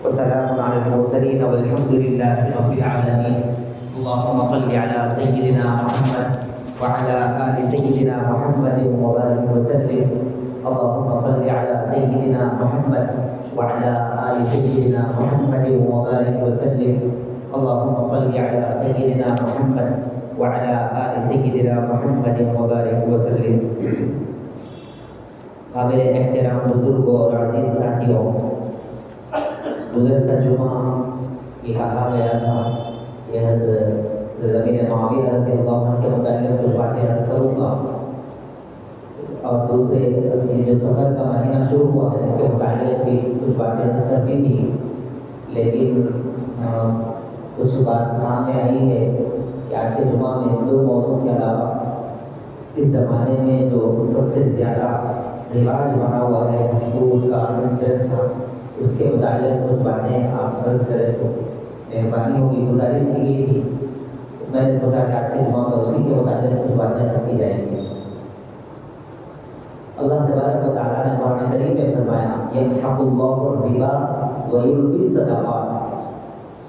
وسلام على المرسلين والحمد لله رب العالمين. اللهم صل على سيدنا محمد وعلى آل سيدنا محمد وبارك وسلم. اللهم صل على سيدنا محمد وعلى آل سيدنا محمد وبارك وسلم. اللهم صل على سيدنا محمد وعلى آل سيدنا محمد وبارك وسلم. قابل احترام بزرگوں اور عزیز ساتھیوں، گزشتہ جمعہ یہ کہا گیا تھا کہ حضرت امیر معاویہ رضی اللہ عنہ کے متعلق کچھ باتیں عرض کروں گا، اور دوسرے یہ جو سفر کا مہینہ شروع ہوا ہے اس کے متعلق بھی کچھ باتیں عرض کرنی تھی، لیکن کچھ بات سامنے آئی ہے کہ آج کے جمعہ میں دو موضوع کے علاوہ اس زمانے میں جو سب سے زیادہ رواج بنا ہوا ہے سود کا، انٹرسٹ کا، اس کے متعلق کچھ باتیں آپ عرض کریں تو مہربانی ہوگی. گزارش کی گئی تھی، میں نے سوچا کہ آج کے جمعہ میں اسی کے متعلق کچھ باتیں عرض کی جائیں گی. اللہ تبارک و تعالیٰ نے قرآن کریم میں فرمایا یمحق اللہ الربا ویربی الصدقات،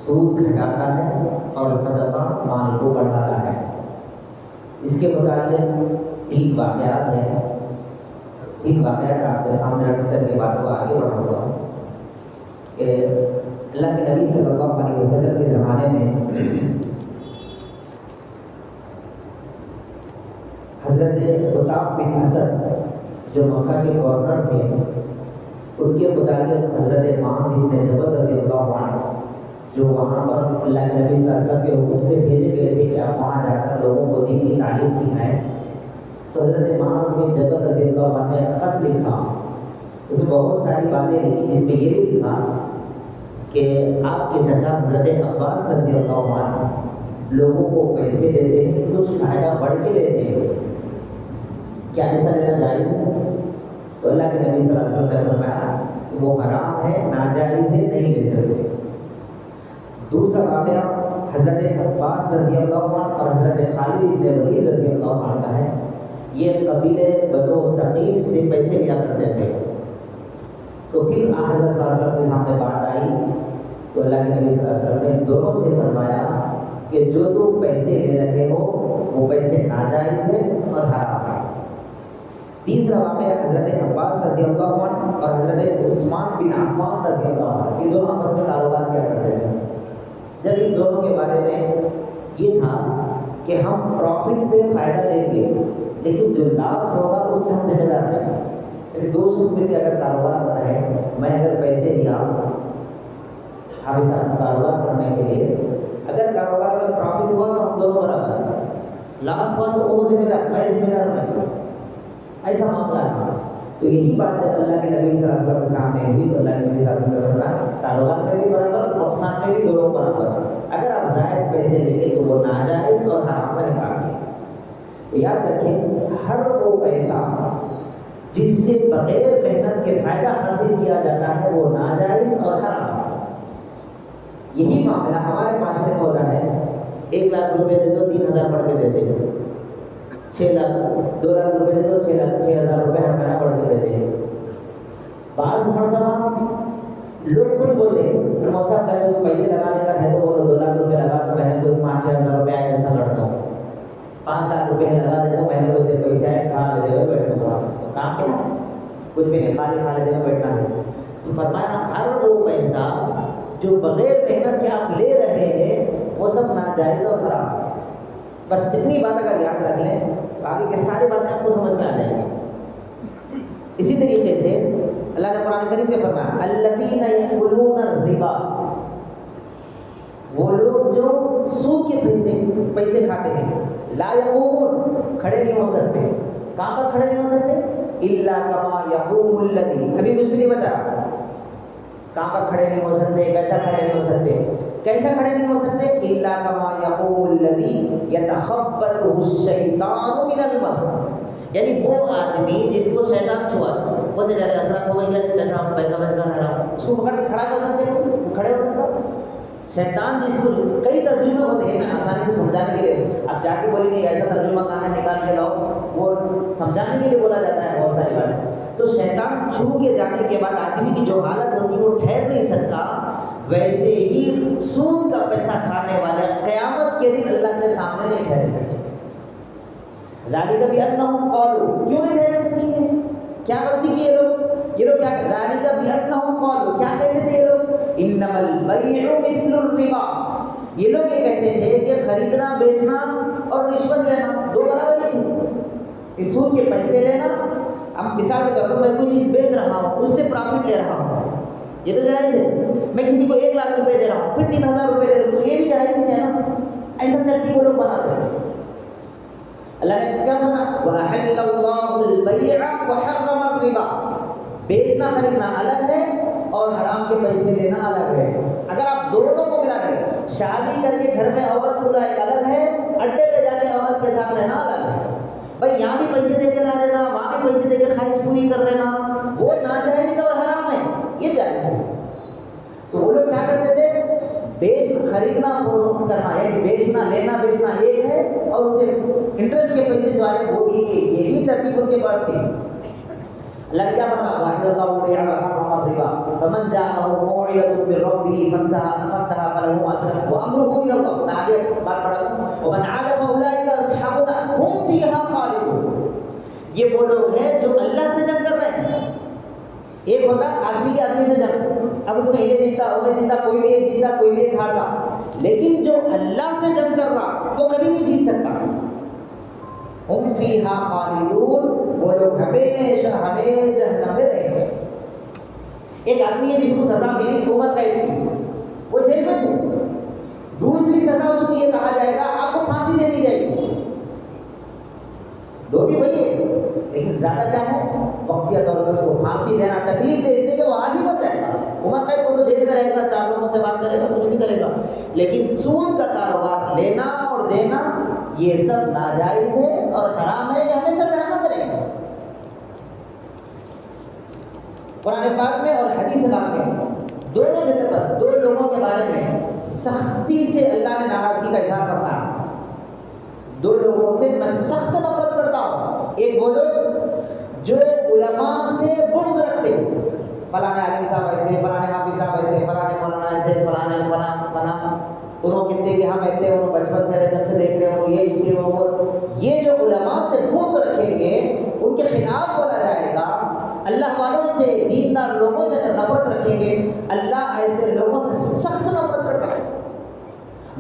سود گھٹاتا ہے اور صدقہ مال کو بڑھاتا ہے. اس کے متعلق تین واقعات ہیں، تین واقعات آپ کے سامنے عرض کر کے بات کو آگے بڑھاؤں گا. کہ اللہ کے نبی صلی اللہ علیہ وسلم کے زمانے میں حضرت عتاب بن اسد جو مکہ کے گورنر تھے، ان کے متعلق حضرت معاذ بن جبل رضی اللہ عنہ جو وہاں پر اللہ کے نبی صلی اللہ علیہ وسلم کے حکم سے بھیجے گئے تھے کہ آپ وہاں جا کر لوگوں کو دین کی تعلیم سکھائیں، تو حضرت معاذ بن جبل رضی اللہ عنہ نے خط لکھا. اس میں بہت ساری باتیں لکھی، جس میں یہ بھی لکھا کہ آپ کے چچا حضرت عباس رضی اللہ عنہ لوگوں کو پیسے دیتے ہیں، کچھ فائدہ بڑھ کے لیتے ہیں، کیا ایسا لینا جائز ہے؟ تو اللہ کے نبی صلی اللہ علیہ وسلم نے فرمایا کہ وہ حرام ہے، ناجائز ہے، نہیں لے سکتے. دوسرا واقعہ حضرت عباس رضی اللہ عنہ اور حضرت خالد بن ولید رضی اللہ عنہ کا ہے. یہ قبیلے بنو ثقیف سے پیسے لیا کرتے تھے. تو پھر حضرت صلی اللہ علیہ وسلم کے سامنے بات آئی تو اللہ کے نبی صلی اللہ علیہ وسلم نے دونوں سے فرمایا کہ جو تم پیسے لے رہے ہو وہ پیسے ناجائز ہے اور حرام ہے. تیسرا واقعہ حضرت عباس رضی اللہ عنہ اور حضرت عثمان بن عفان رضی اللہ عنہ، یہ دونوں آپس میں کاروبار کیا کرتے تھے. جب ان دونوں کے بارے میں یہ تھا کہ ہم پروفٹ پہ فائدہ لیں گے لیکن جو لاس ہوگا اس سے ہم ذمہ دار نہیں. یعنی دو شخص مل کے اگر کاروبار کر رہے ہیں، میں اگر پیسے دیا حافظ صاحب کاروبار کرنے کے لیے، اگر کاروبار میں پروفٹ ہوا تو ہم دونوں برابر ہیں، لاس ہوا تو وہ ذمہ دار، میں ذمہ دار نہیں. ایسا معاملہ ہے. تو یہی بات جب اللہ کے نبی صلی اللہ علیہ وسلم کے سامنے ہوئی تو اللہ کے نبی صلی اللہ علیہ وسلم نے فرمایا کاروبار میں بھی برابر، نقصان میں بھی دونوں برابر. اگر آپ زائد پیسے لیں گے تو وہ ناجائز اور حرام ہے کام ہے. تو یاد رکھیں ہر وہ پیسہ جس سے بغیر محنت کے فائدہ حاصل کیا جاتا ہے وہ ناجائز اور حرام ہے. یہی معاملہ ہمارے معاشرے میں ہوتا ہے. 1 لاکھ روپے دے دو 3,000 پڑھ کے دیتے ہیں، 6 لاکھ 2 لاکھ روپے دے دو 6,000 روپے ہر مہینہ پڑھ کے دیتے ہیں. بعض مرتبہ لوگ خود بولتے ہیں موسا پہلے تو پیسے لگانے کا ہے تو بولو 2 لاکھ روپے لگا تو مہینے کو 5-6 ہزار روپے آئے ایسا کرتا ہوں. 5 لاکھ روپے لگا دے تو مہینے کو اتنے پیسے آئے، کھا لے دے بیٹھوں گا. تو کام کیا ہے؟ کچھ بھی نہیں، خالی کھا لے دے بیٹھنا ہے. تو فرمایا ہر وہ پیسہ جو بغیر محنت کے آپ لے رہے ہیں وہ سب ناجائز اور حرام. بس اتنی بات اگر یاد رکھ لیں تو آگے کے ساری باتیں آپ کو سمجھ میں آ جائیں گی. اسی طریقے سے اللہ نے قرآن کریم میں فرمایا الذین یأکلون الربا، وہ لوگ جو سود کے پیسے کھاتے ہیں، لا یقومون، کھڑے نہیں ہو سکتے. کہاں پر کھڑے نہیں ہو سکتے؟ الا کما یقوم الذی، ابھی کچھ بھی نہیں بتا کہاں پر کھڑے نہیں ہو سکتے، کیسا کھڑے نہیں ہو سکتے. کیسا کھڑے نہیں ہو سکتے؟ الا کما یقوم الذی یتخبطہ الشیطان من المس، یعنی وہ آدمی جس کو شیطان چھوا، وہ تیرے اثرات ہو گئی ہے جیسا بہتا بہتا رہا، اس کو پکڑ کے کھڑا کر سکتے ہو؟ وہ کھڑے ہو سکتا؟ شیطان جس کو کئی ترجمے ہوتے ہیں، میں آسانی سے سمجھانے کے لیے اب جا کے بولی نہیں ایسا ترجمہ کہاں ہے نکال کے لاؤ، وہ سمجھانے کے لیے بولا جاتا ہے بہت ساری باتیں. تو شیطان چھو کے جانے کے بعد آدمی کی جو حالت ہوتی ہے وہ ٹھہر نہیں سکتا ویسے ہی سود کا پیسہ کھانے والے قیامت کے دن اللہ کے سامنے نہیں ٹھہر سکیں گے۔ ذالک بأنہم قالوا، کیوں نہیں ٹھہر سکیں گے؟ کیا غلطی کی یہ لوگ کیا کہ ذالک بأنہم قالوا، کیا کہتے تھے یہ لوگ؟ انما البیع مثل الربا، یہ لوگ یہ کہتے تھے کہ خریدنا بیچنا اور رشوت لینا دو برابر ہی چیز۔ اس سود کے پیسے لینا، اب مثال کے طور پر میں کوئی چیز بیچ رہا ہوں، اس سے پرافٹ لے رہا ہوں، یہ تو جائز ہے۔ میں کسی کو 1 لاکھ روپے دے رہا ہوں، پھر 3000 روپے دے رہا ہوں، تو یہ بھی جائز ہی ہے نا۔ ایسا ترتیب وہ لوگ بناتے ہیں۔ اللہ نے کیا فرمایا؟ وَأَحَلَّ اللَّهُ الْبَيْعَ وَحَرَّمَ الرِّبَا، بیچنا خریدنا الگ ہے اور حرام کے پیسے لینا الگ ہے۔ اگر آپ دونوں کو ملا دیں، شادی کر کے گھر میں عورت کو لائے الگ ہے، اڈے پہ جا کے عورت کے ساتھ رہنا الگ ہے۔ بھائی یہاں بھی پیسے دے کے لا لینا، وہاں بھی پیسے دے کے خواہش پوری کر لینا، وہ ناجائز اور حرام ہے، یہ جائز ہے۔ تو وہ لوگ کیا کرتے تھے؟ خریدنا فروخت کرنا، یعنی بیچنا لینا بیچنا ایک ہے، اور اس سے انٹرسٹ کے پیسے جو آئے وہ بھی ایک، یہی ترتیب ان کے پاس تھی۔ اللہ نے کیا فرمایا؟ وَأَحَلَّ اللَّهُ الْبَيْعَ وَحَرَّمَ الرِّبَا فَمَنْ جَاءَهُ مَوْعِظَةٌ مِّن رَّبِّهِ فَانتَهَىٰ فَلَهُ مَا سَلَفَ وَأَمْرُهُ إِلَى اللَّهِ۔ میں آگے بات پڑھا دوں، وَمَنْ عَادَ فَأُولَٰئِكَ أَصْحَابُ النَّارِ هُمْ فِيهَا خَالِدُونَ۔ یہ وہ لوگ ہیں جو اللہ سے جنگ کر رہے ہیں۔ ایک ہوتا آدمی کے آدمی سے جنگ، اب اس میں انہیں جیتا انہیں جیتا، کوئی بھی ایک جیتا کوئی بھی ایک ہارتا، لیکن جو اللہ سے جنگ کر رہا وہ کبھی نہیں جیت سکتا۔ ہم فیہا خالدون، وہ لوگ ہمیشہ ہمیشہ جہنم میں رہیں گے۔ ایک آدمی ہے جس کو سزا ملی عمر قید کی، وہ جیل میں تھے، دوسری سزا اس کو یہ کہا جائے گا آپ کو پھانسی دے دی جائے گی، دو بھی وہی ہے، لیکن زیادہ کیا ہے؟ وقتیہ طور پر اس کو پھانسی دینا، تکلیف دے اس لیے کہ وہ آج ہی مر جائے گا۔ عمر قید کو تو جیل میں رہے گا، 4 لوگوں سے بات کرے گا، کچھ بھی کرے گا، لیکن سود کا کاروبار لینا اور دینا یہ سب ناجائز ہے اور حرام ہے، یہ ہمیشہ جہنم میں رہے گا۔ قرآن پاک میں اور حدیث پاک میں دونوں جگہ پر دو لوگوں کے بارے میں سختی سے اللہ نے ناراضگی کا اظہار فرمایا۔ دو لوگوں سے میں سخت نفرت کرتا ہوں۔ ایک وہ لوگ جو علماء سے بغض رکھتے ہیں، فلاں عالم صاحب ایسے، فلاں حافظ صاحب ایسے، فلاں مولانا ایسے، فلاں انہوں کہتے کہ ہم اتنے انہوں بچپن سے جب سے دیکھ رہے ہوں یہ اس لیے وہ، یہ جو علماء سے بغض رکھیں گے ان کے خلاف بولا جائے گا۔ اللہ والوں سے دیندار لوگوں سے نفرت رکھیں گے، اللہ ایسے لوگوں سے سخت نفرت کرتا ہے۔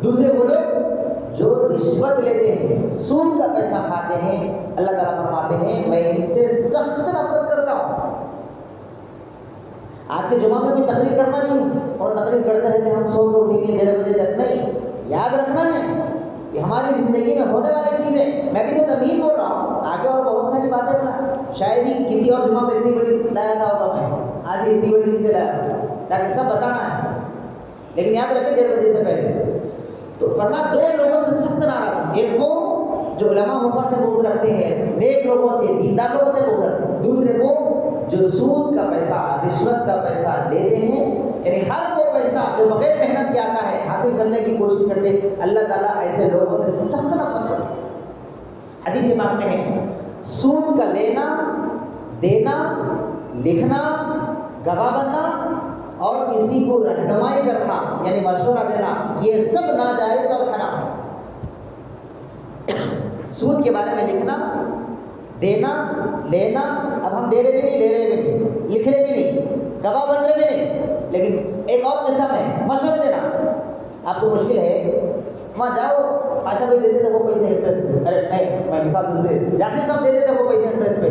دوسرے وہ لوگ جو رشوت لیتے ہیں، سود کا پیسہ کھاتے ہیں، اللہ تعالیٰ فرماتے ہیں میں ان سے سخت نفرت کرتا ہوں۔ آج کے جمعہ میں بھی تقریر کرنا نہیں اور تقریر کرتے رہتے ہم 100 کو اٹھیں گے 1:30 بجے تک، نہیں، یاد رکھنا ہے کہ ہماری زندگی میں ہونے والی چیزیں، میں بھی تو تمہید بول رہا ہوں، آگے اور بہت ساری باتیں بنا، شاید ہی کسی اور جمعہ میں اتنی بڑی لایا تھا ہوگا، میں آج اتنی بڑی چیزیں لایا تاکہ سب بتانا ہے، لیکن یاد رکھیں 1:30 بجے سے پہلے۔ تو فرمایا دو لوگوں سے سخت ناراض ہوں، ایک وہ جو علماء حفاظ سے بغض رکھتے ہیں، نیک لوگوں سے دیندار لوگوں سے بغض رکھتے ہیں، دوسرے وہ جو سود کا پیسہ رشوت کا پیسہ لیتے ہیں، یعنی ہر وہ پیسہ جو بغیر محنت کے آتا ہے حاصل کرنے کی کوشش کرتے ہیں، اللہ تعالیٰ ایسے لوگوں سے سخت نفرت کرتا ہے۔ حدیث پاک میں ہے سود کا لینا دینا لکھنا گواہ بننا اور کسی کو رہنمائی کرنا یعنی مشورہ دینا، یہ سب ناجائز اور حرام ہے۔ سود کے بارے میں لکھنا دینا لینا، اب ہم دے رہے بھی نہیں لے رہے بھی نہیں لکھ رہے بھی نہیں گواہ بن رہے بھی نہیں، لیکن ایک اور قسم ہے مشورہ دینا۔ آپ کو مشکل ہے وہاں جاؤ، پاشا بھائی دیتے تھے وہ پیسے انٹرسٹ پہ، ارے نہیں میں مثال دوسرے جاتی صاحب دیتے تھے وہ پیسے انٹرسٹ پہ،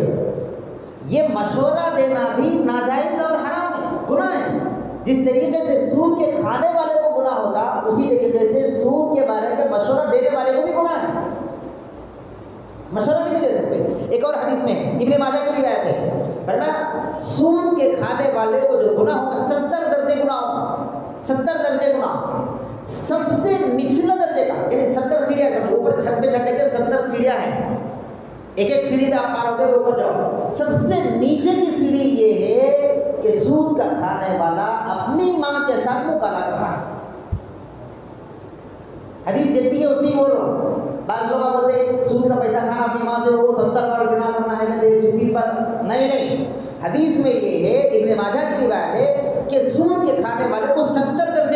یہ مشورہ دینا بھی ناجائز اور حرام ہے، گناہ ہے۔ جس طریقے سے سود کے کھانے والے کو گناہ ہوتا، اسی طریقے سے سود کے بارے میں مشورہ دینے والے کو بھی گناہ ہے، مشورہ بھی نہیں دے سکتے۔ ایک اور حدیث میں ہے، ابن ماجہ کی روایت ہے، فرمایا سود کے کھانے والے کو جو گناہ ہوگا 70 درجے گناہ ہوگا، 70 درجے گناہ، سب سے نچلا درجے کا، یعنی 70 سیڑھیاں، اوپر چھت پہ چڑھنے کے 70 سیڑھیاں ہیں، ایک ایک سیڑھی پہ آپ پار ہوتے ہوئے اوپر جاؤ، سب سے نیچے کی سیڑھی یہ ہے کہ سود کا کھانے والا اپنی ماں کے ساتھ مکالا کرتا ہے۔ حدیث جتنی ہے اتنی بولو، بعض لوگ بولتے ہیں سود کا پیسہ کھانا اپنی ماں سے وہ 70 بار زنا کرنا ہے، میں 30 بار، نہیں، حدیث میں یہ ہے ابن ماجہ کی روایت ہے کہ سود کے کھانے والے کو 70 درجے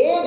1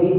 20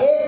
1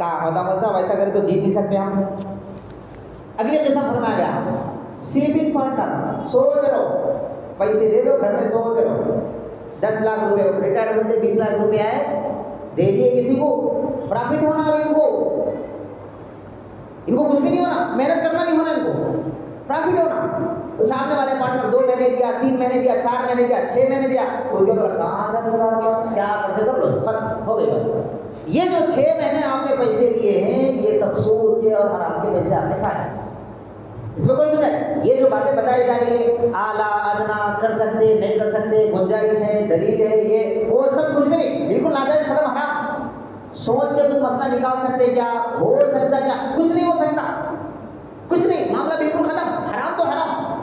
کہا ہوتا مولانا ویسا کرے تو جیت نہیں سکتے ہم. اگلی قسم فرمایا گیا سلیپنگ پارٹنر, سوتے رہو, پیسے دے دو, گھر میں سوتے رہو. 10 لاکھ روپے ریٹائر ہوتے 20 لاکھ روپے آئے, دے دیے کسی کو, پرافٹ ہونا اب ان کو کچھ بھی نہیں ہونا, محنت کرنا نہیں ہونا, ان کو پرافٹ ہونا. سامنے والے پارٹنر 2 مہینے دیا, 3 مہینے دیا, 4 مہینے دیا, 6 مہینے دیا, اس کے اوپر کہاں سے کیا کرتے کر لو, ختم ہو گئی بات. یہ جو 6 مہینے آپ نے پیسے دیے ہیں یہ سب سود کے اور حرام کے پیسے آپ نے کھائے. اس میں کوئی نہیں. یہ جو باتیں بتائی جا رہی ہے اعلیٰ ادنا, کر سکتے نہیں کر سکتے, گنجائش ہے, دلیل ہے, یہ وہ سب کچھ بھی نہیں, بالکل ناجائز, ختم, حرام. سوچ کے تم مسئلہ نکال سکتے کیا, ہو سکتا کیا, کچھ نہیں ہو سکتا, کچھ نہیں, معاملہ بالکل ختم, حرام تو حرام.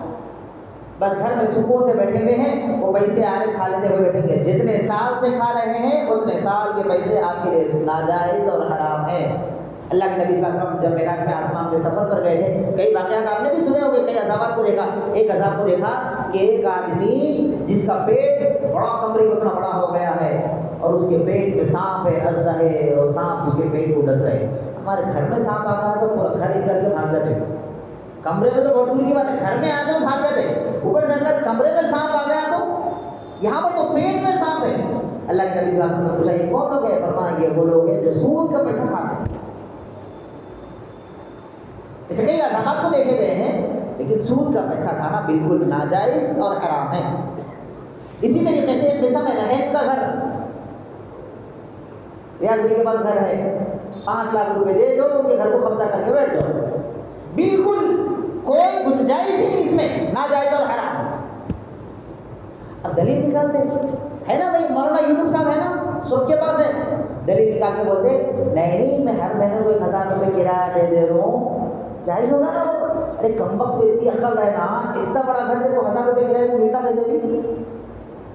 بس گھر میں سکون سے بیٹھے ہوئے ہیں, وہ پیسے آ رہے کھا لیتے ہوئے بیٹھیں گے. جتنے سال سے کھا رہے ہیں اتنے سال کے پیسے آپ کے لیے ناجائز اور حرام ہیں. اللہ کے نبی صلی اللہ علیہ وسلم جب معراج میں آسمان پہ سفر پر گئے تھے, کئی واقعات آپ نے بھی سنے ہوں گے, کئی عذابات کو دیکھا. ایک عذاب کو دیکھا کہ ایک آدمی جس کا پیٹ بڑا کمری اتنا بڑا ہو گیا ہے اور اس کے پیٹ میں سانپ ہے, ڈس رہے, اور سانپ اس کے پیٹ کو ڈس رہے. ہمارے گھر میں سانپ آ رہا ہے تو پورا گھر ایک کر کے بھاگ جاتے. کمرے میں تو بہت دور کی بات ہے, گھر میں آ جاؤ بھاگ جاتے, اوپر سے اگر کمرے میں سانپ آ گیا تو یہاں پر تو پیٹ میں سانپ ہے. اللہ کے نبی صلی اللہ علیہ وسلم نے پوچھا یہ کون لوگ ہیں؟ فرمایا یہ وہ لوگ ہیں جو سود کا پیسہ کھاتے ہیں. اسے کئی عذابات کو دیکھے گئے ہیں, لیکن سود کا پیسہ کھانا بالکل ناجائز اور حرام ہے. اسی طریقے سے ایک قسم ہے رہن کا گھر. ریاض بھائی کے پاس گھر ہے, 5 لاکھ روپے دے دو, ان کے گھر کو قبضہ کر کے بیٹھ جاؤ, بالکل کوئی گنجائش ہی نہیں اس میں, ناجائز اور حرام. اب دلیل نکالتے ہے نا بھائی, مولانا یوسف صاحب ہے نا, سب کے پاس ہے, دلیل نکال کے بولتے نہیں میں ہر مہینے کو 1000 روپے کرایہ دے دے رہا ہوں, جائز ہوگا نا. ارے کم وقت کو اتنی عقل رہنا, اتنا بڑا گھر دے کو 1000 روپے کرایہ کو ملتا دے دے,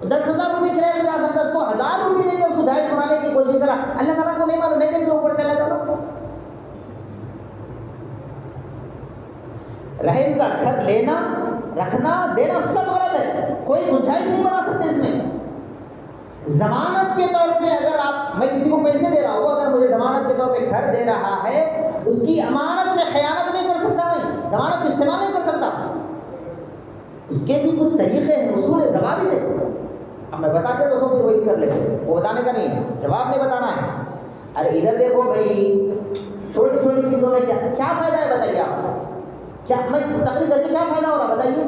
10,000 روپے کرایہ کو جا سکتا تو 1000 روپے دے کے اس کو جائز بنانے کی کوشش کرا. اللہ تعالیٰ کو نہیں معلوم, نہیں دیکھ اوپر سے اللہ تعالیٰ. رہن کا گھر لینا, رکھنا, دینا سب غلط ہے, کوئی گنجائش نہیں بنا سکتے اس میں. ضمانت کے طور پہ اگر آپ, میں کسی کو پیسے دے رہا ہوں, اگر مجھے ضمانت کے طور پہ گھر دے رہا ہے, اس کی امانت میں خیانت نہیں کر سکتا, میں ضمانت استعمال نہیں کر سکتا. اس کے بھی کچھ طریقے ہیں, اصول ہے, ضوابط ہے. اب میں بتا کے دوستوں پھر وہی کر لیتے, وہ بتانے کا نہیں ہے, جواب نہیں بتانا ہے. ارے ادھر دیکھو بھائی, چھوٹی چھوٹی چیزوں میں کیا فائدہ ہے بتائیے آپ, کیا میں تقریر کر کے کیا فائدہ ہو رہا بتائیے.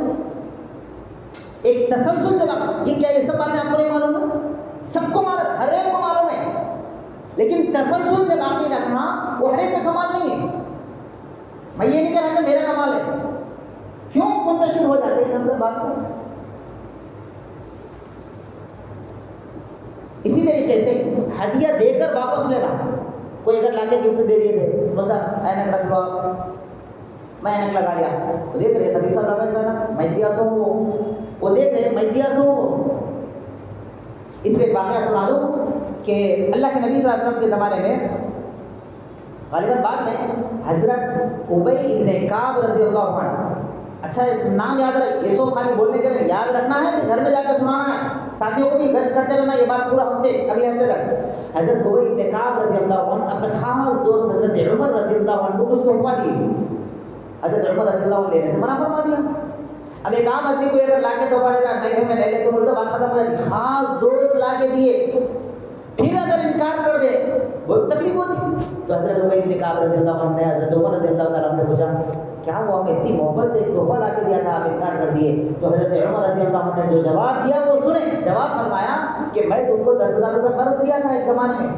ایک تسلسل جب یہ کیا, یہ سب باتیں آپ کو نہیں معلوم ہے, سب کو معلوم, ہر ایک کو معلوم ہے, لیکن تسلسل سے باقی رکھنا وہ ہر ایک کا کمال نہیں ہے. میں یہ نہیں کہہ رہا کہ میرا کمال ہے, کیوں منتشر ہو جاتے ہیں ہم بات کو. اسی طریقے سے ہدیہ دے کر واپس لینا. کوئی اگر لا کے گفٹ دے دیے تھے, مطلب اینک رکھ لو آپ, میں اینک لگا لیا, وہ دیکھ رہے خدیجہ صاحب لگا اس میں میں دیا سو, وہ دیکھ رہے میں دیا سو. اس پہ واقعہ سنا دوں کہ اللہ کے نبی صلی اللہ علیہ وسلم کے زمانے میں غالباً بعد میں حضرت ابی ابن کعب رضی اللہ عنہ, اچھا اس نام یاد رکھ, یہ سو خالی بولنے کے لیے یاد رکھنا ہے, گھر میں جا کے سنانا ہے, ساتھیوں کو بھی گشت کرتے رہنا, یہ بات پورا ہفتے اگلے ہفتے تک. حضرت ابی ابن کعب رضی اللہ عنہ اپنے خاص دوست حضرت عمر رضی اللہ عنہ کو کچھ تحفہ دیے. حضرت عمر رضی اللہ عنہ لینے سے منع فرما دیا. اب ایک عام آدمی کو اگر لا کے تحفہ دیتا نہیں میں لے لے تو بولتا بات ختم ہو جاتی. خاص دوست لا کے دیے, پھر اگر انکار کر دے بہت تکلیف ہوتی. تو حضرت ابی ابن کعب رضی اللہ عنہ نے حضرت عمر رضی اللہ تعالیٰ سے پوچھا کیا وہ ہمیں اتنی محبت سے ایک تحفہ لا کے دیا تھا, آپ انکار کر دیے. تو حضرت عمر رضی اللہ عنہ نے جو جواب دیا وہ سنیں. جواب فرمایا کہ میں تم کو 10,000 روپے قرض دیا تھا ایک زمانے میں,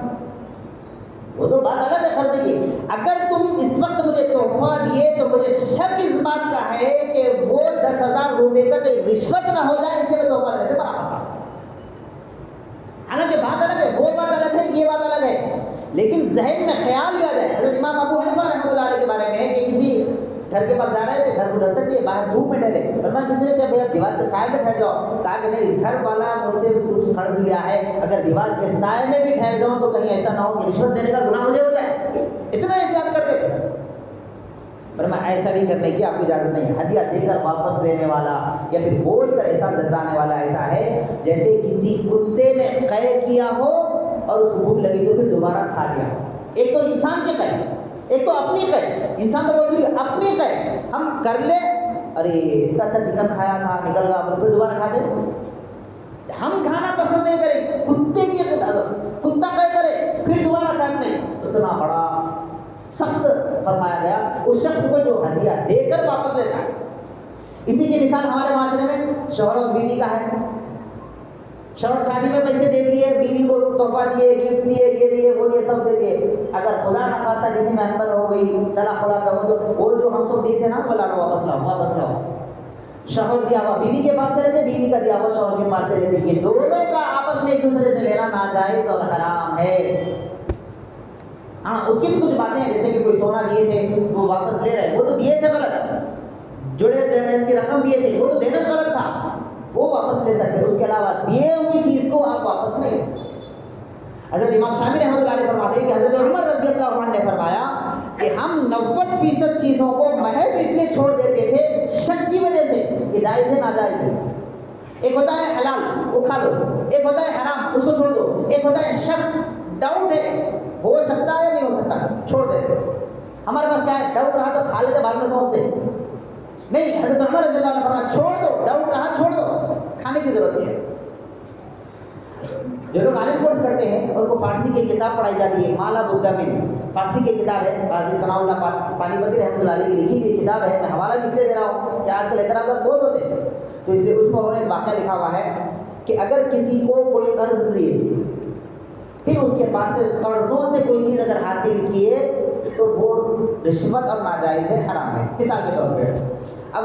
وہ تو بات الگ ہے خرچ کی. اگر تم اس وقت مجھے تحفہ دیے تو مجھے شک اس بات کا ہے کہ وہ 10,000 روپے کا کوئی رشوت نہ ہو جائے, اس لیے میں تحفہ لینے سے منع کرتا ہوں. حالانکہ بات الگ ہے, وہ بات الگ ہے, یہ بات الگ ہے, لیکن ذہن میں خیال لیا جائے. حضرت امام ابو حنیفہ رحمۃ اللہ علیہ کے بارے میں ہے کہ کسی گھر کے پاس جا رہے تھے, گھر کو دستک دیے, باہر دھوپ میں ٹھہرے, فرمایا کسی نے کہ بھیا دیوار کے سائے میں ٹھہر جاؤ. کہا کہ نہیں, گھر والا مجھ سے کچھ قرض لیا ہے, اگر دیوار کے سائے میں بھی ٹھہر جاؤں تو کہیں ایسا نہ ہو کہ رشوت دینے کا گناہ مجھے ہو جائے. اتنا احتیاط کرتے تھے. فرمایا ایسا بھی کرنے کی آپ کو اجازت نہیں. ہدیہ دے کر واپس لینے والا یا پھر بول کر احسان جتانے والا ایسا ہے جیسے کسی کتے نے قے کیا ہو اور اس کو بھوک لگی تو پھر دوبارہ کھا لیا. ایک تو انسان کے قید، ایک تو اپنی قید، انسان تو بول رہی اپنی قید ہم کر لیں، ارے اتنا اچھا چکن کھایا تھا نکل گیا پھر دوبارہ کھا دیں، ہم کھانا پسند نہیں کریں، کتے کی کتا قید کرے پھر دوبارہ چاٹنے، اتنا بڑا سخت فرمایا گیا اس شخص کو جو ہدیہ دے کر واپس لیتا ہے۔ اسی کی مثال ہمارے معاشرے میں شوہر اور بیوی کا ہے، شوہر شادی میں پیسے دے دیے، بیوی کو تحفہ دیے، گفٹ دیے، یہ دیے وہ دیے، سب دے دیے، اگر خدا نہ خواستہ کسی میں انبر ہو گئی طلاق خلا کا ہو تو وہ جو ہم سب دیے تھے نا وہ لاؤ واپس لاؤ واپس لاؤ، شوہر دیا ہوا بیوی کے پاس سے لیتے، بیوی کا دیا ہوا شوہر کے پاس سے لیتے، یہ دونوں کا آپس میں ایک دوسرے سے لینا ناجائز اور حرام ہے۔ ہاں اس کی بھی کچھ باتیں ہیں، جیسے کہ کوئی سونا دیے تھے وہ واپس لے رہے، وہ تو دیے تھے غلط، جڑے اس کی رقم دیے تھے وہ تو دینا غلط تھا، وہ واپس لے سکتے، اس کے علاوہ دیے ہوئی چیز کو آپ واپس نہیں لے سکتے۔ حضرت امام شامی رحمۃ اللہ علیہ فرماتے ہیں کہ حضرت عمر رضی اللہ عنہ نے فرمایا کہ ہم 90% چیزوں کو محض اس لیے چھوڑ دیتے تھے شک کی وجہ سے کہ جائز ہے ناجائز ہے۔ ایک ہوتا ہے حلال وہ کھا لو، ایک ہوتا ہے حرام اس کو چھوڑ دو، ایک ہوتا ہے شک ڈاؤٹ ہے ہو سکتا ہے نہیں ہو سکتا چھوڑ دیتے۔ ہمارے پاس کیا ہے، ڈاؤٹ رہا تو کھا لیتے بعد میں سوچتے نہیں، حضرت عمر رضی اللہ عنہ نے فرمایا چھوڑ دو، ڈاؤٹ رہا چھوڑ دو، کھانے کی ضرورت نہیں ہے۔ جو لوگ عالم کورس کرتے ہیں ان کو فارسی کی کتاب پڑھائی جاتی ہے، مالا بدہ من، فارسی کی کتاب ہے، قاضی ثناء اللہ پانی پتی رحمۃ اللہ علیہ کی لکھی ہوئی کتاب ہے، میں حوالہ بھی اس لیے دے رہا ہوں کہ آج کل اعتراضات بہت ہوتے ہیں، تو اس لیے اس میں انہوں نے واقعہ لکھا ہوا ہے کہ اگر کسی کو کوئی قرض دیے پھر اس کے پاس سے قرضوں سے کوئی چیز اگر حاصل کیے تو وہ رشوت اور ناجائز ہے، حرام ہے۔ مثال کے طور پہ اب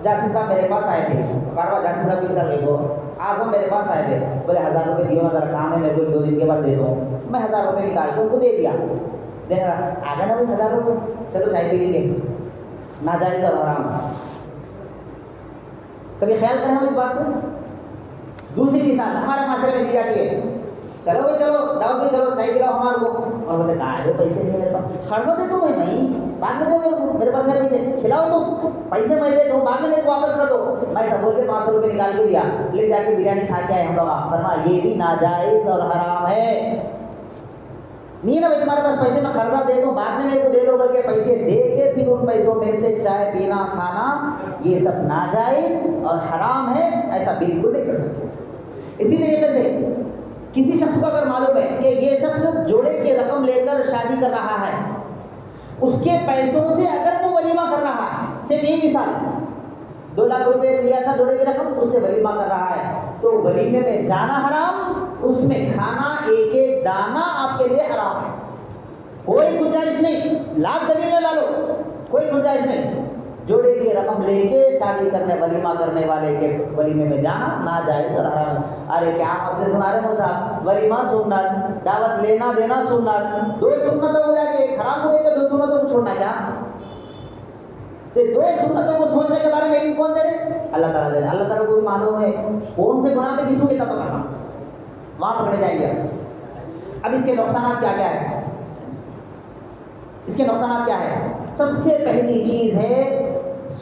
جاسم صاحب میرے پاس آئے تھے، بار بار جاسم صاحب کی مثال وہ اعظم میرے پاس آئے تھے، بولے 1000 روپے دیو ذرا کام ہے میرے کو 2 دن کے بعد دے دو، میں 1000 روپے نکال کے ان کو دے دیا، دیکھا آ گیا نا وہ 1000 روپے، چلو چائے پی لیں گے، ناجائز اور حرام۔ کبھی خیال کریں ہم اس بات کو؟ دوسری مثال ہمارے معاشرے میں دی جاتی ہے، چلو بھائی چلو داؤ بھی چلو چائے پلاؤ ہمارے کو، اور بولے کہاں ہے پیسے نہیں میرے پاس، خرچہ دے دو بھائی نہیں بعد میں دو، میرے پاس ہے پیسے کھلاؤ تم، پیسے میں دے دوں بعد میں میرے کو واپس کر دو، میں سب بول کے 500 روپے نکال کے دیا، لے جا کے بریانی کھا کے آئے ہم لوگ، فرمایا یہ بھی ناجائز اور حرام ہے۔ نہیں نا بھائی تمہارے پاس پیسے میں قرضہ دے دوں بعد میں میرے کو دے دو، بلکہ پیسے دے کے پھر ان پیسوں میں سے چائے پینا کھانا یہ سب ناجائز اور حرام ہے، ایسا بالکل نہیں کر سکتے۔ اسی طریقے سے کسی شخص کو اگر معلوم ہے کہ یہ شخص جوڑے کی رقم لے کر شادی کر رہا ہے، اس کے پیسوں سے اگر وہ ولیمہ کر رہا ہے، صرف یہ مثال 2 لاکھ روپے لیا تھا جوڑے کی رقم، اس سے ولیمہ کر رہا ہے، تو ولیمے میں جانا حرام، اس میں کھانا ایک ایک دانہ آپ کے لیے حرام ہے، کوئی گنجائش نہیں، لاکھ دلیلیں لا لو کوئی گنجائش نہیں، جوڑے کی رقم لے کے شادی کرنے ولیمہ کرنے والے کے ولیمے میں جانا ناجائز اور حرام۔ ارے کیا مسئلے سنا رہے ہیں صاحب، ولیمہ سنت، دعوت لینا دینا سنت، 2 سنتوں کو جا کے ایک حرام کو دے کے 2 سنتوں کو چھوڑنا کیا؟ 2 سنتوں کو سوچنے کے بارے میں علم کون دے رہے؟ اللہ تعالیٰ دے رہے، اللہ تعالیٰ کو بھی معلوم ہے کون سے گناہ میں کسوں کے تباہ کرنا، وہاں پکڑے جائیں گے۔ اب اس کے نقصانات کیا کیا ہے؟ اس کے نقصانات کیا ہے؟ سب سے پہلی چیز ہے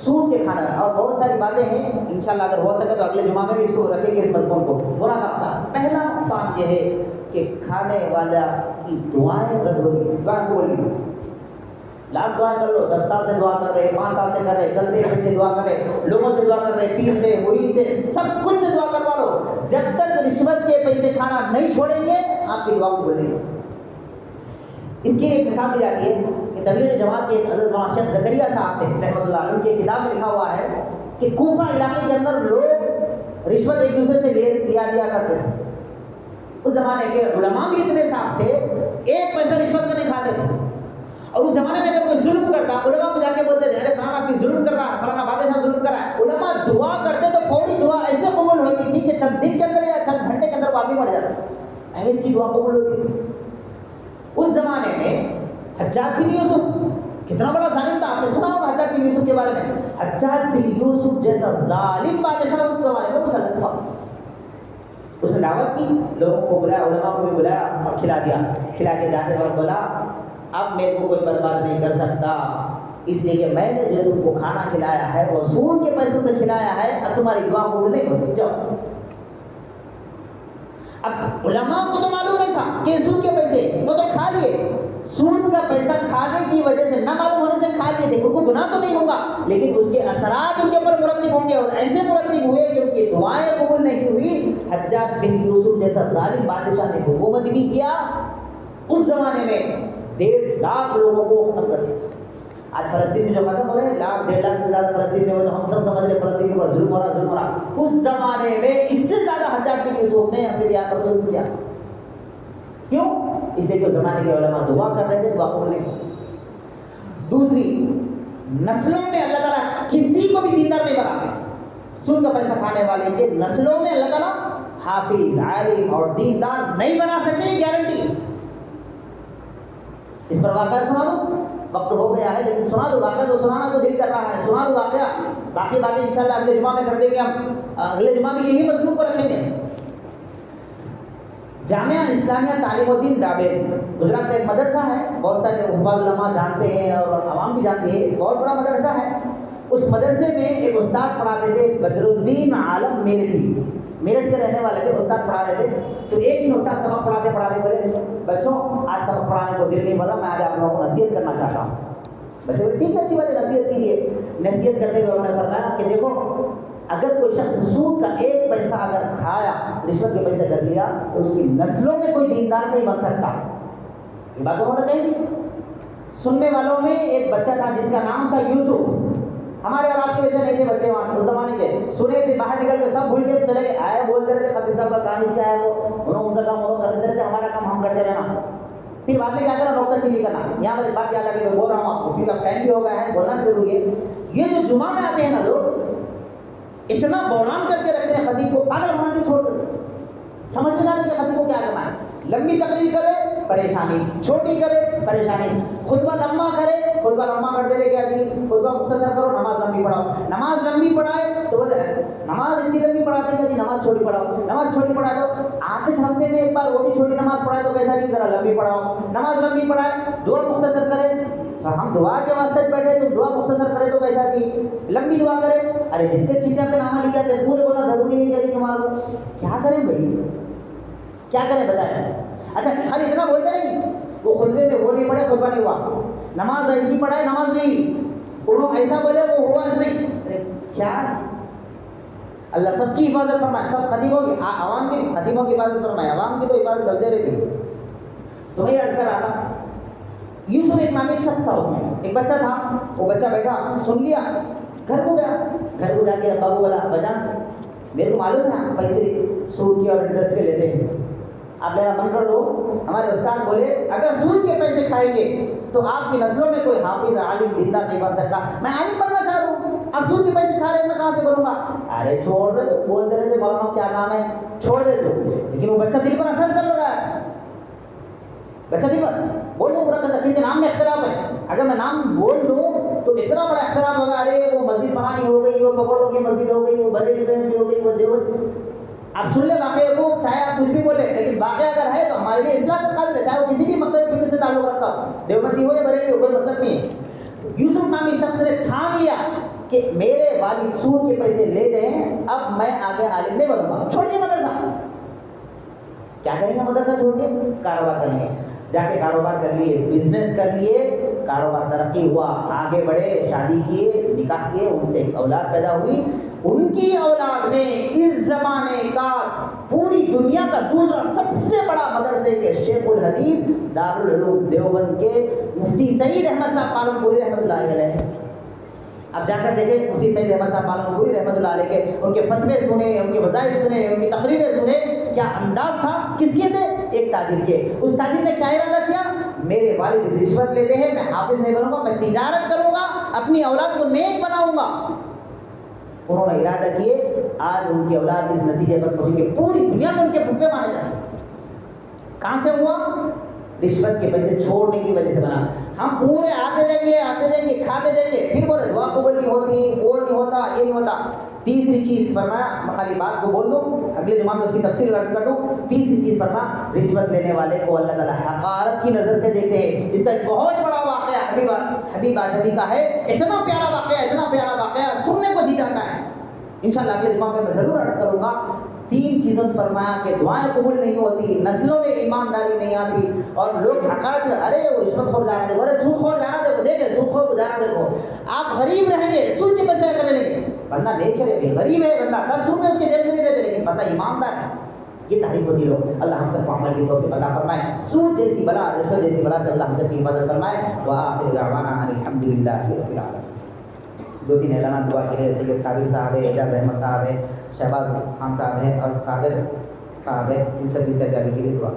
سود کے کھانا، اور بہت ساری باتیں ہیں انشاءاللہ اگر ہو سکے تو اگلے جمعہ میں بھی اس کو رکھیں گے اس مضمون کو۔ گناہ کا نقصان، پہلا نقصان یہ ہے کہ کھانے والا کی دعائیں رد ہوگی، دعائیں قبول نہیں ہوگی۔ لاکھ دعائیں کر لو، 10 سال سے دعا کر رہے، 5 سال سے کر رہے، چلتے پھرتے دعا کر رہے، لوگوں سے دعا کر رہے، پیر سے مرید سے سب کچھ سے دعا کروا لو، جب تک رشوت کے پیسے کھانا نہیں چھوڑیں گے آپ کی دعا قبول نہیں ہوگی۔ اس کی ایک مثال دی جاتی ہے کہ تبلیغ جماعت کے حضرت مولانا شیخ زکریا صاحب تھے رحمۃ اللہ علیہ، ان کی کتاب میں لکھا ہوا ہے کہ کوفہ علاقے کے اندر لوگ رشوت ایک دوسرے سے دیا کرتے تھے۔ اس زمانے کے علماء بھی اتنے صاف تھے، ایک پیسہ رشوت کا نہیں کھاتے تھے، اور اس زمانے میں اگر کوئی ظلم کرتا علماء کو جا کے بولتے تھے ارے فلانا آدمی ظلم کر رہا ہے، فلانا بادشاہ ظلم کر رہا ہے، علماء دعا کرتے تو فوری دعا ایسے قبول ہوتی تھی کہ چند دن کے اندر یا چند گھنٹے کے اندر وہ آدمی مر جاتا، ایسی دعا قبول ہوتی تھی۔ اس زمانے میں حجاج بن یوسف کتنا بڑا ظالم تھا، آپ نے سنا ہوگا حجاج بن یوسف کے بارے میں، حجاج بن یوسف جیسا ظالم بادشاہ اس زمانے میں مسلط ہوا، اس نے دعوت کی، لوگوں کو بلایا، علماء کو بھی بلایا اور کھلا دیا، کھلا کے جاتے وقت بولا اب میرے کو کوئی برباد نہیں کر سکتا، اس لیے کہ میں نے جو تم کو کھانا کھلایا ہے وہ سود کے پیسوں سے کھلایا ہے، اب تمہاری دعا قبول نہیں ہوتی، جاؤ۔ اب علماء کو تو معلوم نہیں تھا کہ سود کے پیسے وہ تو کھا لیے، سود کا پیسہ کھانے کی وجہ سے نہ معلوم ہونے سے کھا لیے تھے، ان کو گناہ تو نہیں ہوگا لیکن اس کے اثرات ان کے اوپر مرتب ہوں گے، اور ایسے مرتب ہوئے کہ ان کی دعائیں قبول نہیں ہوئی۔ حجاج بن یوسف جیسا ظالم بادشاہ نے حکومت بھی کیا، اس زمانے میں 1.5 لاکھ لوگوں کو ختم کر دیا۔ آج فلسطین میں جو ختم ہو رہے ہیں 1.5 لاکھ سے زیادہ فلسطین میں، تو ہم سب سمجھ رہے فلسطین کے اوپر ظلم ہو رہا ظلم ہو رہا، اس زمانے میں اس سے زیادہ حجاج بن یوسف نے اپنے یہاں پر ظلم کیا۔ کیوں؟ اس لیے کہ زمانے کے علماء دعا کر رہے تھے، دعا قبول نہیں ہوئی۔ دوسری، نسلوں میں اللہ تعالیٰ کسی کو بھی دیندار نہیں بناتے، سود کا پیسہ کھانے والے کے نسلوں میں اللہ تعالیٰ حافظ، عالم اور دیندار نہیں بنا سکتے، گارنٹی۔ اس پر واقعہ سنا دو، وقت ہو گیا ہے لیکن سنا دو واقعہ، تو سنانا تو دل کر رہا ہے، سنا دو واقعہ، باقی باتیں انشاءاللہ اگلے جمعہ میں کر دیں گے، ہم اگلے جمعہ میں یہی مضمون کو رکھیں گے۔ جامعہ اسلامیہ تعلیم الدین ڈابر گجرات کا ایک مدرسہ ہے، بہت سارے حفاظ علماء جانتے ہیں اور عوام بھی جانتے ہیں، بہت بڑا مدرسہ ہے۔ اس مدرسے میں ایک استاد پڑھاتے تھے بدر الدین عالم میرٹھی، میرٹھ کے رہنے والے تھے، استاد پڑھا رہے تھے۔ تو ایک دن استاد سبق پڑھاتے بولے بچوں آج سبق پڑھانے کو دل نہیں بولا، میں آج آپ لوگوں کو نصیحت کرنا چاہتا ہوں۔ بچے بولے ٹھیک ہے اچھی بات ہے، نصیحت کیجیے۔ نصیحت کرتے ہوئے انہوں نے فرمایا کہ دیکھو اگر کوئی شخص سود کا 1 پیسہ اگر کھایا، رشوت کے پیسے کر لیا، تو اس کی نسلوں میں کوئی دیندار نہیں بن سکتا۔ یہ بات انہوں نے کہی تھی۔ سننے والوں میں ایک بچہ تھا جس کا نام تھا یوسف، ہمارے اور آپ کے ویسے نہیں تھے بچے وہاں اس زمانے کے، سنے تھے باہر نکل کے سب بھول کے چلے گئے، آئے بولتے رہتے خطیب صاحب کا کام اس کا ہے، وہ ان کا کام وہ کرتے رہتے، ہمارا کام ہم کرتے رہنا۔ پھر بعد میں کیا کرنا، نقطہ چینی کرنا۔ یہاں پر ایک بات یاد آ گئی، میں بول رہا ہوں آپ کو کیونکہ اب ٹائم بھی ہو گیا ہے، بولنا بھی ضروری ہے۔ یہ جو جمعہ میں آتے ہیں نا لوگ، اتنا بحران کر کے رکھتے ہیں خطیب کو، پاگل بنا کے چھوڑ دیتے، سمجھ میں نہیں کہ خطیب کو کیا کرنا ہے۔ لمبی تقریر کرے پریشانی، چھوٹی کرے پریشانی، خطبہ لمبا کرے، خطبہ لمبا کر دے کیا جی خطبہ مختصر کرو، نماز لمبی پڑھاؤ، نماز لمبی پڑھائے تو بولے نماز اتنی لمبی پڑھاتے ہیں جی نماز چھوٹی پڑھاؤ، نماز چھوٹی پڑھا دو، آتے ہفتے میں ایک بار وہ بھی چھوٹی نماز پڑھائے تو کیسا جی ذرا لمبی پڑھاؤ، نماز لمبی پڑھائے، دعا مختصر کرے، ہم دعا کے واسطے بیٹھے تو دعا مختصر کرے تو کیسا جی لمبی دعا کرے، ارے جتنے چیٹا پہ نام لکھا تھے پورے بولنا ضروری ہے کہ تمہارا کیا کریں بھائی، کیا کریں بتائیں۔ اچھا خالی اتنا بولتے نہیں، وہ خطبے میں وہ نہیں پڑھے خطبہ نہیں ہوا، نماز ایسی پڑھائے نماز نہیں، انہوں ایسا بولے وہ ہوا اس نہیں، ارے کیا اللہ سب کی حفاظت فرمائے، سب خطیبوں کی، عوام کی نہیں، خطیبوں کی حفاظت فرمائے، عوام کی تو حفاظت چلتے رہتی ہے۔ تو میں یہ عرض کر رہا تھا یوسف ایک نامی شخص تھا، اس میں ایک بچہ تھا، وہ بچہ بیٹھا سن لیا، گھر کو گیا، گھر کو جا کے ابا کو بولا ابا جان میرے کو معلوم ہے پیسے سود کے اور انٹرسٹ کے لیتے ہیں، آپ لینا بند کر دو۔ ہمارے استاد بولے اگر سود کے پیسے کھائیں گے تو آپ کی نسلوں میں کوئی حافظ عالم دیندار نہیں بن سکتا، میں عالم بننا چاہتا ہوں، اب سود کے پیسے کھا رہے ہیں میں کہاں سے بنوں گا، ارے چھوڑ دے، بولتے رہتے مولانا کیا نام ہے چھوڑ دے دو، لیکن وہ بچہ دل پر اثر کر لگا ہے، بچہ دل پر بول دوں پورا پیسہ، کیونکہ نام میں اختلاف ہے، اگر میں نام بول دوں تو اتنا بڑا اختلاف ہوگا، ارے وہ مسجد فلانی ہو گئی، وہ پکوڑوں کی مسجد ہو گئی، وہ بریلی کی ہو گئی، وہ دیوبند، آپ سن لیں واقعے کو، چاہے آپ کچھ بھی بولے لیکن واقعہ اگر ہے تو ہمارے لیے اصلاح کا قابل ہے، چاہے وہ کسی بھی مطلب فکر سے تعلق رکھتا ہو، دیوبندی ہو یا بریلی ہو، کوئی مطلب نہیں ہے۔ یوسف نامی شخص نے ٹھان لیا کہ میرے والد سود کے پیسے لیتے ہیں، اب میں آگے عالم نہیں بنوں گا، چھوڑ دیا مدرسہ۔ کیا کریں گے مدرسہ چھوڑ کے؟ کاروبار کریں گے، جا کے کاروبار کر لیے، بزنس کر لیے، کاروبار ترقی ہوا، آگے بڑھے، شادی کیے، نکاح کیے، ان سے اولاد پیدا ہوئی، ان کی اولاد میں اس زمانے کا پوری دنیا کا دوسرا سب سے بڑا مدرسے کے شیخ الحدیث دارالعلوم دیوبند کے مفتی سعید احمد صاحب پالن پوری رحمۃ اللہ علیہ، اب جا کر دیکھیں مفتی سعید احمد صاحب پالن پوری رحمۃ اللہ علیہ کے ان کے فتوے سنے، ان کے وظائف سنے، ان کی تقریریں سنے، کیا انداز تھا، کس کے تھے؟ ایک تاجر کے۔ اس تاجر نے کیا ارادہ کیا؟ میرے والد رشوت لیتے ہیں، میں حافظ نہیں بنوں گا، میں تجارت کروں گا، اپنی اولاد کو نیک بناؤں گا۔ انہوں نے ارادہ کیے، آج ان کی اولاد اس نتیجے پر پہنچی کہ پوری دنیا میں ان کے پھپھے مانے جاتے ہیں۔ کہاں سے ہوا؟ رشوت کے پیسے چھوڑنے کی وجہ سے بنا۔ ہم پورے آتے جائیں گے کھاتے جائیں گے، پھر بولے دعا قبول نہیں ہوتی، وہ نہیں ہوتا، یہ نہیں ہوتا۔ تیسری چیز فرمایا، میں خالی بات کو بول دوں، اگلے جمعہ میں اس کی تفصیل کر دوں۔ تیسری چیز فرمایا، رشوت لینے والے کو اللہ تعالیٰ حقارت کی نظر سے دیکھتے ہیں۔ اس کا ایک بہت بڑا واقعہ حبیب آجمی کا ہے، اتنا پیارا واقعہ سننے کو جی جاتا ہے۔ انشاءاللہ اگلے جمعہ میں ضرور عرض کروں گا۔ تین چیزوں نے فرمایا کہ دعائیں قبول نہیں ہوتی، نسلوں میں ایمانداری نہیں آتی، اور لوگ حقارت کرتے، ارے وہ رشوت خور جانا دیکھو، ارے سود خور جانا دیکھو، دیکھے سود خور کو جانا دیکھو۔ آپ غریب رہیں گے، سود کے پیسے کرنے لگے، بندہ دیکھ رہے غریب ہے، بندہ 10 روپے اس کے جیب میں نہیں رہتے، لیکن بندہ ایماندار ہے، یہ تعریف ہوتی لوگ۔ اللہ ہم سب کو عمل کی توفیق عطا فرمائے، سود جیسی بلا، رشوت جیسی بلا سے اللہ ہم سب کی حفاظت فرمائے۔ وآخر دعوانا ان الحمدللہ رب العالمین۔ 2-3 اعلانات دعا کے لیے سید صابر صاحب ہے، اعجاز احمد صاحب ہے، شہباز خان صاحب ہے اور صابر صاحب ہے، ان سب کی سرگرمی کے لیے دعا۔